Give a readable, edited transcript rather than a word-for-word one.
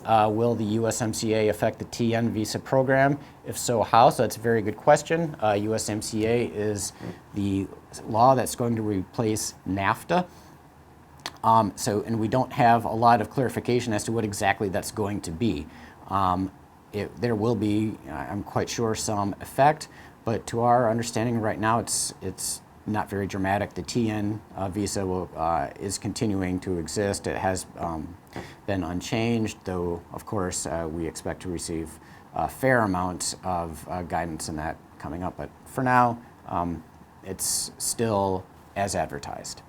will the USMCA affect the TN visa program? If so, how? So that's a very good question. USMCA is the law that's going to replace NAFTA. And we don't have a lot of clarification as to what exactly that's going to be. There will be, I'm quite sure, some effect, but to our understanding right now, it's not very dramatic. The TN visa is continuing to exist. It has been unchanged, though, of course, we expect to receive a fair amount of guidance in that coming up. But for now, it's still as advertised.